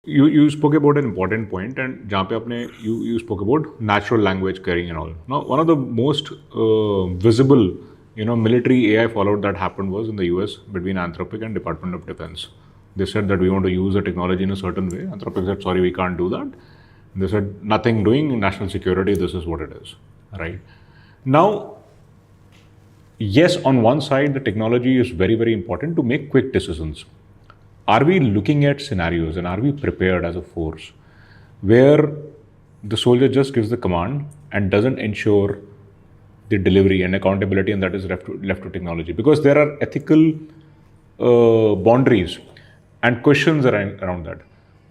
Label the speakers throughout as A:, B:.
A: You spoke about an important point, and जहाँ पे आपने you spoke about natural language carrying and all. Now, one of the most visible, military AI fallout that happened was in the US between Anthropic and Department of Defense. They said that we want to use the technology in a certain way. Anthropic said, sorry, we can't do that. They said, nothing doing national security, this is what it is, right? Now, yes, on one side, the technology is very, very important to make quick decisions. Are we looking at scenarios and are we prepared as a force where the soldier just gives the command and doesn't ensure the delivery and accountability, and that is left to technology? Because there are ethical boundaries and questions around that.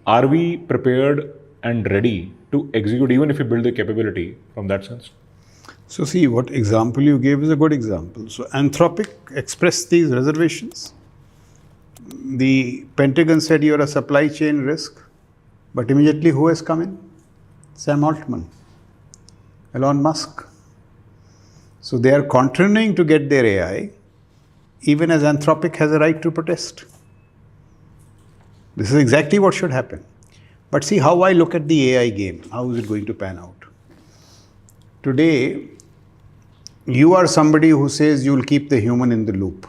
A: Are we prepared and ready to execute, even if we build the capability from that sense?
B: So see, what example you gave is a good example. So Anthropic expressed these reservations. The Pentagon said you're a supply chain risk, but immediately who has come in? Sam Altman, Elon Musk. So they are continuing to get their AI, even as Anthropic has a right to protest. This is exactly what should happen. But see how I look at the AI game. How is it going to pan out? Today, you are somebody who says you will keep the human in the loop.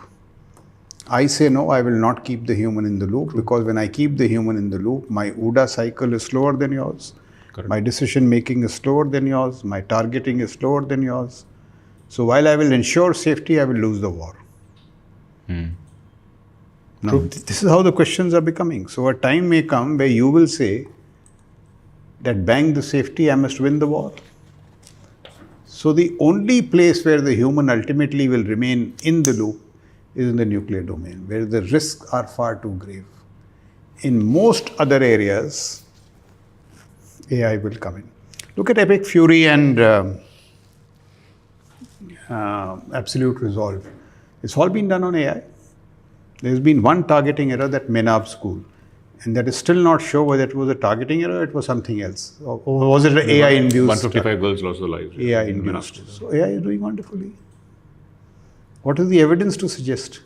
B: I say no, I will not keep the human in the loop, because when I keep the human in the loop, my OODA cycle is slower than yours.
A: Correct.
B: My decision making is slower than yours. My targeting is slower than yours. So while I will ensure safety, I will lose the war. Now, this is how the questions are becoming. So a time may come where you will say that bang the safety, I must win the war. So the only place where the human ultimately will remain in the loop is in the nuclear domain, where the risks are far too grave. In most other areas, AI will come in. Look at Epic Fury and Absolute Resolve. It's all been done on AI. There's been one targeting error, that MENAV school, and that is still not sure whether it was a targeting error or it was something else. Or was it an AI-induced?
A: 155 girls lost their lives.
B: AI-induced. So AI is doing wonderfully. What is the evidence to suggest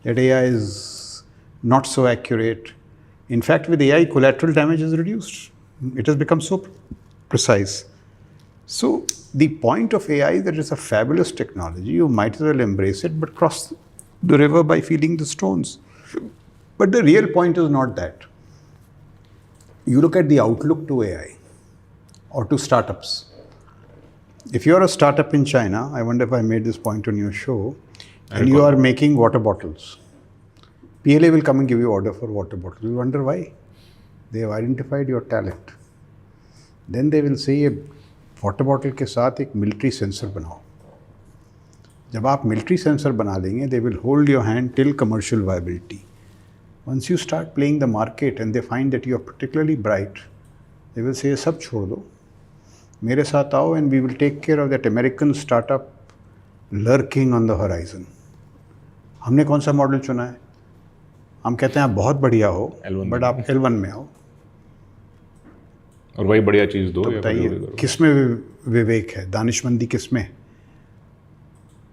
B: that AI is not so accurate? In fact, with AI, collateral damage is reduced. It has become so precise. So the point of AI is that it's a fabulous technology. You might as well embrace it, but cross the river by feeling the stones. But the real point is not that. You look at the outlook to AI or to startups. If you're a startup in China, I wonder if I made this point on your show, and you are making water bottles. PLA will come and give you order for water bottles. You wonder why? They have identified your talent. Then they will say, ये water bottle के साथ एक military sensor बनाओ. जब आप military sensor बना लेंगे, they will hold your hand till commercial viability. Once you start playing the market and they find that you are particularly bright, they will say, सब छोड़ दो, मेरे साथ आओ, and we will take care of that American startup lurking on the horizon. हमने कौन सा model चुना है? हम कहते हैं आप बहुत बढ़िया हो, बट आप L1 में आओ.
A: और वही बढ़िया चीज़ दो.
B: तो बताइए किसमें विवेक है, दानिशमंदी किसमें?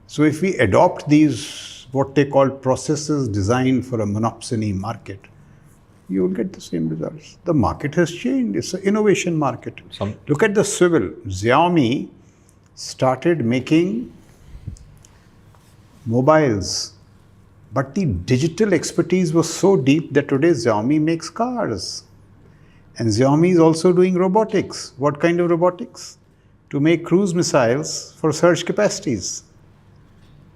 B: So if we adopt these, what they call processes designed for a monopsony market, you will get the same results. The market has changed. It's an innovation market. Look at the swivel. Xiaomi started making mobiles, but the digital expertise was so deep that today Xiaomi makes cars. And Xiaomi is also doing robotics. What kind of robotics? To make cruise missiles for surge capacities.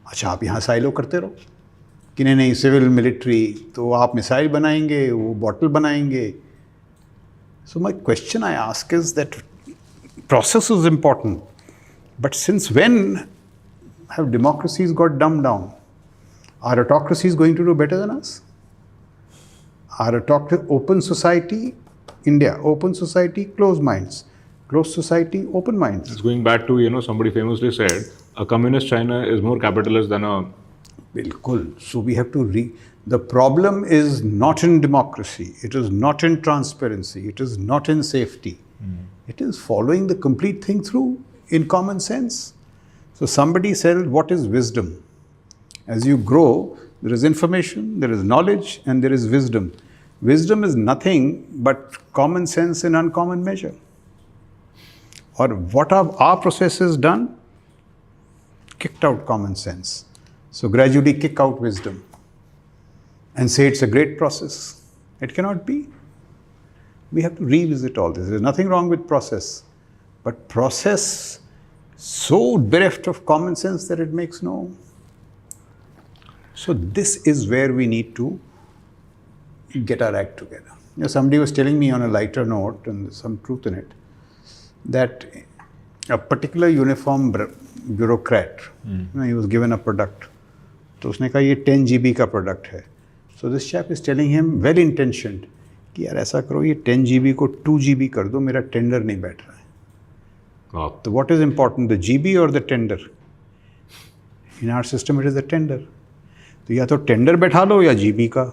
B: अच्छा, आप यहाँ silo करते रहो कि नहीं civil military, तो आप missile बनाएंगे, वो बॉटल बनाएंगे. So my question I ask is that process is important, but since when have democracies got dumbed down? Are autocracies going to do better than us? Are open society, India, open society, closed minds. Closed society, open minds.
A: It's going back to, somebody famously said, a communist China is more capitalist than a...
B: Bilkul. So we have to the problem is not in democracy. It is not in transparency. It is not in safety. It is following the complete thing through in common sense. So somebody said, what is wisdom? As you grow, there is information, there is knowledge, and there is wisdom. Wisdom is nothing but common sense in uncommon measure. Or what have our processes done? Kicked out common sense. So gradually kick out wisdom and say it's a great process. It cannot be. We have to revisit all this. There's nothing wrong with process, but process so bereft of common sense that it makes no. So this is where we need to get our act together. Somebody was telling me on a lighter note, and there's some truth in it, that a particular uniform bureaucrat, he was given a product. तो उसने कहा ये 10 GB का product है. So this chap is telling him, well intentioned, कि यार ऐसा करो ये 10 GB को 2 GB कर दो, मेरा टेंडर नहीं बैठ रहा है. तो what is important, the GB or the tender? In our system it is the tender. तो या तो टेंडर बैठा लो या GB का.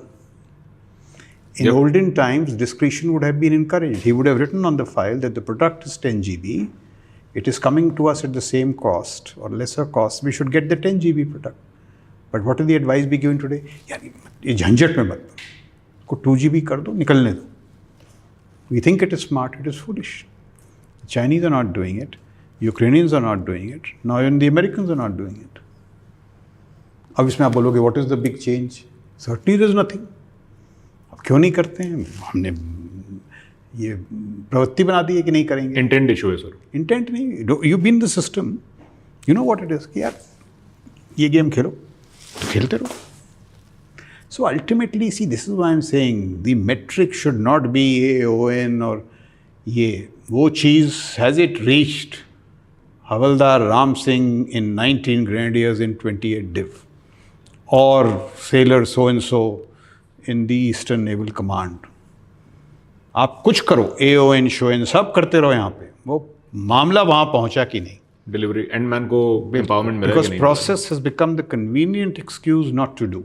B: In olden times, discretion would have been encouraged. He would have written on the file that the product is 10 GB. It is coming to us at the same cost or lesser cost. We should get the 10 GB product. But what is the advice be given today? यार ये झंझट में मत को 2 GB कर दो, निकलने दो. We think it is smart, it is foolish. The Chinese are not doing it. Ukrainians are not doing it. Now even the Americans are not doing it. अब इसमें आप बोलोगे, what is the big change? Certainly there is nothing. अब क्यों नहीं करते हैं? हमने ये प्रवृत्ति बना दी है कि नहीं करेंगे.
A: इंटेंट इशू है सर.
B: इंटेंट नहीं. You been the system, you know what it is कि यार ये गेम खेलो तो खेलते रहो. So ultimately see this is why I am saying the metric should not be AON और ये वो चीज़. Has it reached Havildar Ram Singh in 19 grenadiers in 28 Div और sailor so and so in the eastern naval command. आप कुछ करो, AON शोएन सब करते रहो यहाँ पे, वो मामला वहाँ पहुँचा कि नहीं.
A: डिलीवरी एंड मैन को एम्पावरमेंट मिला कि नहीं.
B: Because process has become the convenient excuse not to do.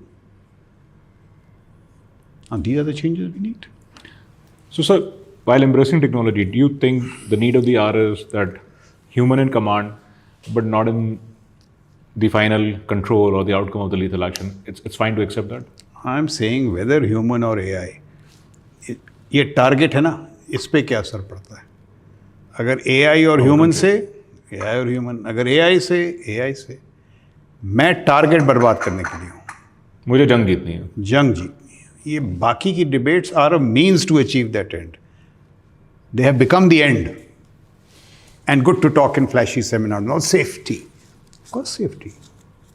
B: And these are the changes we need.
A: So sir, while embracing technology, do you think the need of the hour is that human in command, but not in the final control or the outcome of the lethal action? It's fine to accept that?
B: I'm saying whether human or AI, ये target है ना, इस पे क्या असर पड़ता है. अगर AI और ह्यूमन से, AI और ह्यूमन, अगर AI से, मैं टारगेट बर्बाद करने के लिए हूँ.
A: मुझे जंग जीतनी है.
B: जंग जीतनी है. ये बाकी की debates are a means to achieve that end. They have become the end. And good to talk in flashy seminar. Not safety. Of course safety.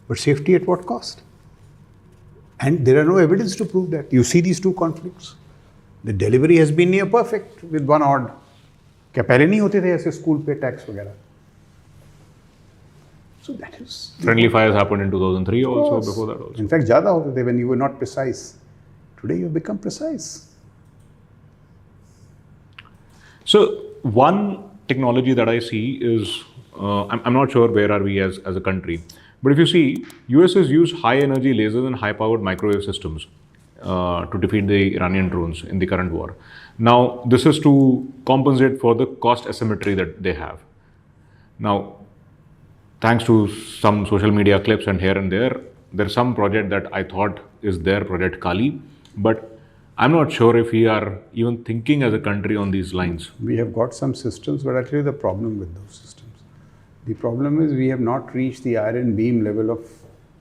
B: But safety at what cost? And there are no evidence to prove that. You see these two conflicts. The delivery has been near perfect with one odd. क्या पहले नहीं होते थे ऐसे school पे tax वगैरह? So that is.
A: Friendly fires happened in 2003 also, before that also.
B: In fact, ज़्यादा होते थे when you were not precise. Today you have become precise.
A: So one technology that I see is, I'm not sure where are we as a country, but if you see, US has used high energy lasers and high powered microwave systems to defeat the Iranian drones in the current war. Now, this is to compensate for the cost asymmetry that they have. Now, thanks to some social media clips and here and there's some project that I thought is their Project Kali, but I'm not sure if we are even thinking as a country on these lines.
B: We have got some systems, but actually the problem with those systems. The problem is we have not reached the iron beam level of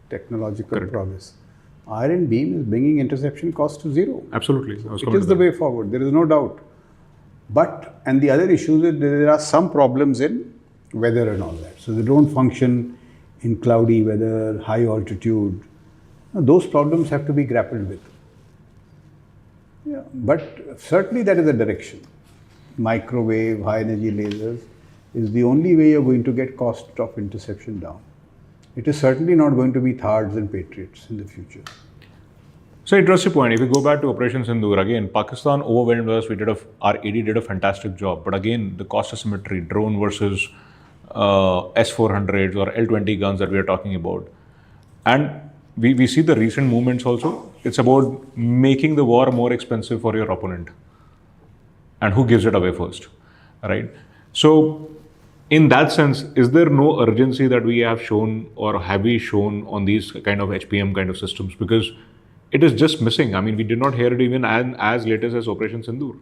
B: technological progress. Iron beam is bringing interception cost to zero.
A: Absolutely.
B: It is the way forward, there is no doubt. But, and the other issue is that there are some problems in weather and all that. So they don't function in cloudy weather, high altitude. Now, those problems have to be grappled with. Yeah, but certainly that is a direction. Microwave, high energy lasers is the only way you're going to get cost of interception down. It is certainly not going to be THAADs and Patriots in the future.
A: So interesting point. If we go back to Operation Sindoor, again, Pakistan overwhelmed us. Our AD did a fantastic job. But again, the cost asymmetry, drone versus S-400s or L-20 guns that we are talking about. And we see the recent movements also. It's about making the war more expensive for your opponent. And who gives it away first, right? So, in that sense, is there no urgency that we have shown or have we shown on these kind of HPM kind of systems? Because it is just missing. I mean, we did not hear it even as latest as Operation Sindoor.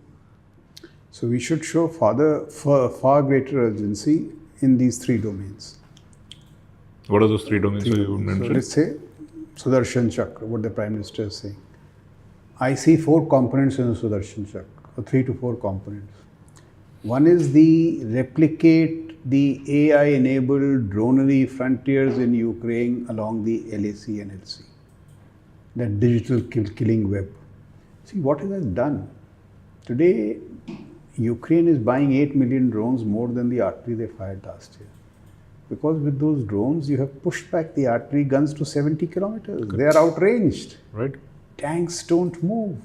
B: So we should show far greater urgency in these three domains.
A: What are those three domains you mentioned?
B: So let's say Sudarshan Chakra, what the Prime Minister is saying. I see 4 components in the Sudarshan Chakra, or 3 to 4 components. One is the replicate the AI-enabled dronery frontiers in Ukraine along the LAC and LC. That digital killing web. See, what it has done? Today, Ukraine is buying 8 million drones more than the artillery they fired last year. Because with those drones, you have pushed back the artillery guns to 70 kilometers. They are outranged.
A: Right.
B: Tanks don't move.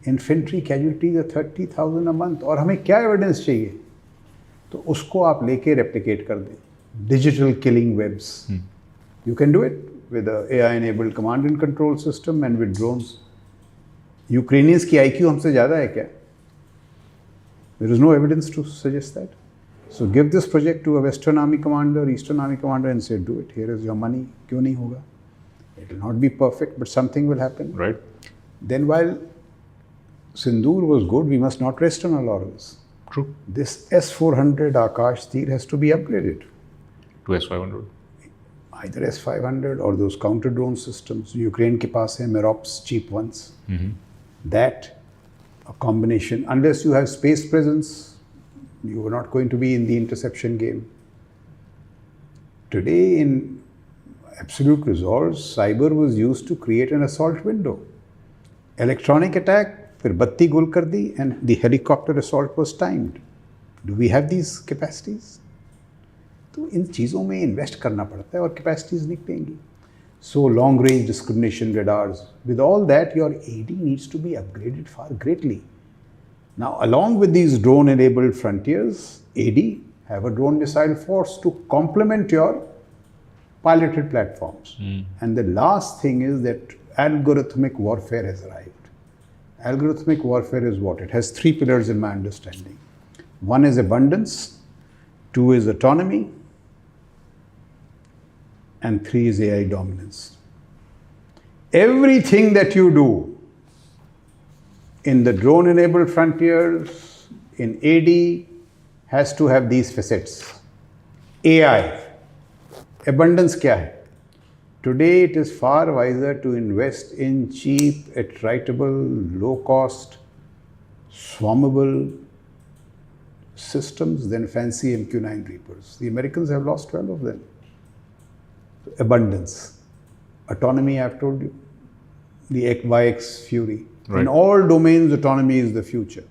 B: Infantry casualties are 30,000 a month. और हमें क्या evidence चाहिए? तो उसको आप लेके replicate कर दें. Digital killing webs. You can do it with a AI-enabled command and control system and with drones. Ukrainians की IQ हमसे ज़्यादा है क्या? There is no evidence to suggest that. So give this project to a Western Army commander, Eastern Army commander and say, do it. Here is your money. क्यों नहीं होगा? It will not be perfect, but something will happen.
A: Right.
B: Then while Sindoor was good, we must not rest on our laurels.
A: True.
B: This S-400 Akash Tir has to be upgraded.
A: To S-500.
B: Either S-500 or those counter-drone systems. Ukraine ke paas hai Merops, cheap ones. That, a combination. Unless you have space presence, you are not going to be in the interception game. Today, in absolute resolve, cyber was used to create an assault window. Electronic attack, फिर बत्ती गुल कर दी, and the helicopter assault was timed. Do we have these capacities? तो इन चीज़ों में invest करना पड़ता है और कैपेसिटीज निकलेंगी. So long range discrimination radars. With all that, your AD needs to be upgraded far greatly. Now, along with these drone enabled frontiers, AD have a drone missile force to complement your piloted platforms. And the last thing is that algorithmic warfare has arrived. Algorithmic warfare is what? It has 3 pillars in my understanding. One is abundance, 2 is autonomy, and 3 is AI dominance. Everything that you do in the drone-enabled frontiers, in AD, has to have these facets. AI. Abundance क्या है? Today it is far wiser to invest in cheap, attritable, low-cost, swarmable systems than fancy MQ-9 Reapers. The Americans have lost 12 of them. Abundance. Autonomy, I've told you. The YX Fury.
A: Right.
B: In all domains, autonomy is the future.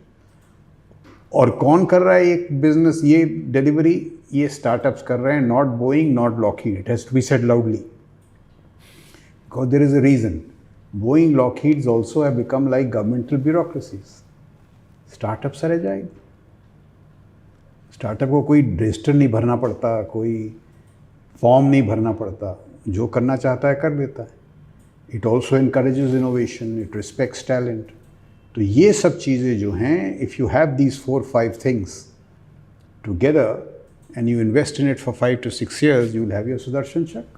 B: और कौन कर रहा है ये business, ये delivery? ये startups कर रहे हैं, not Boeing, not Lockheed. It has to be said loudly. Because there is a reason. Boeing, Lockheed's also have become like governmental bureaucracies. Startups रह जाएंगे. स्टार्टअप को कोई रजिस्टर नहीं भरना पड़ता, कोई फॉर्म नहीं भरना पड़ता, जो करना चाहता है कर लेता है. It also encourages innovation, it respects talent. तो ये सब चीज़ें जो हैं, if you have these 4-5 things together and you invest in it for 5 to 6 years, you will have your Sudarshan Chakra.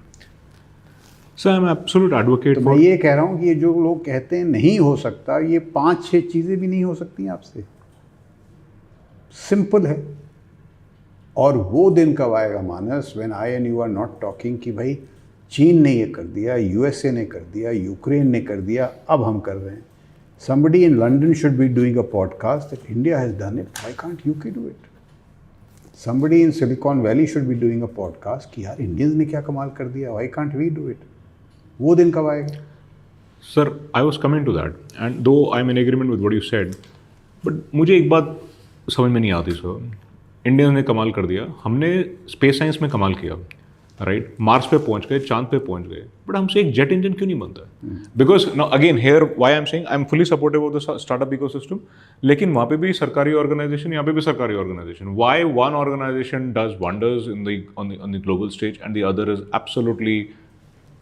A: So I'm absolute advocate
B: तो
A: for.
B: मैं ये कह रहा हूँ कि ये जो लोग कहते हैं नहीं हो सकता, ये 5-6 चीज़ें भी नहीं हो सकती आपसे. सिंपल है. और वो दिन कब आएगा Manas, when I and you are not talking कि भाई चीन ने ये कर दिया, यूएसए ने कर दिया, यूक्रेन ने कर दिया, अब हम कर रहे हैं. Somebody in London should be doing a podcast that India has done it. Why can't UK do it? Somebody in Silicon Valley should be doing a podcast कि यार Indians ने क्या कमाल कर दिया. Why can't we do it? वो दिन कब आएगा?
A: Sir, I was coming to that, and though I'm in agreement with what you said, but मुझे एक बात समझ में नहीं आती सर. इंडियंस ने कमाल कर दिया, हमने स्पेस साइंस में कमाल किया, राइट? मार्स पे पहुंच गए, चांद पे पहुंच गए, बट हमसे एक जेट इंजन क्यों नहीं बनता? Because now again here why I am saying I am fully supportive of the startup ecosystem, लेकिन वहाँ पे भी सरकारी ऑर्गेनाइजेशन, यहाँ पे भी सरकारी organisation. Why one organisation does wonders in the on the global stage and the other is absolutely,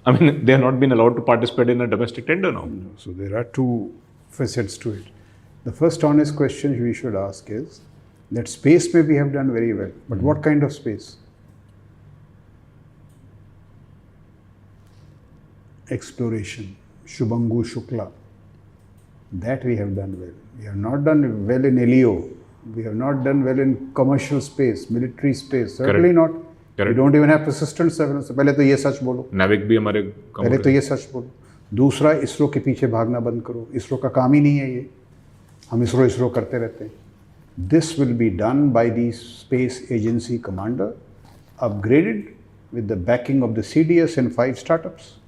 A: I mean, they have not been allowed to participate in a domestic tender now.
B: So there are 2 facets to it. The first honest question we should ask is that space may we have done very well, but what kind of space? exploration, Shubhangu Shukla. That we have done well. We have not done well in LEO. We have not done well in commercial space, military space. Certainly not. We
A: Correct.
B: don't even have persistent surveillance. पहले तो ये सच बोलो.
A: नाविक भी हमारे कम
B: पहले तो ये सच बोलो. दूसरा, इसरो के पीछे भागना बंद करो. इसरो का काम ही नहीं है ये. हम इसरो करते रहते हैं. This will be done by the space agency commander, upgraded with the backing of the CDS and 5 startups.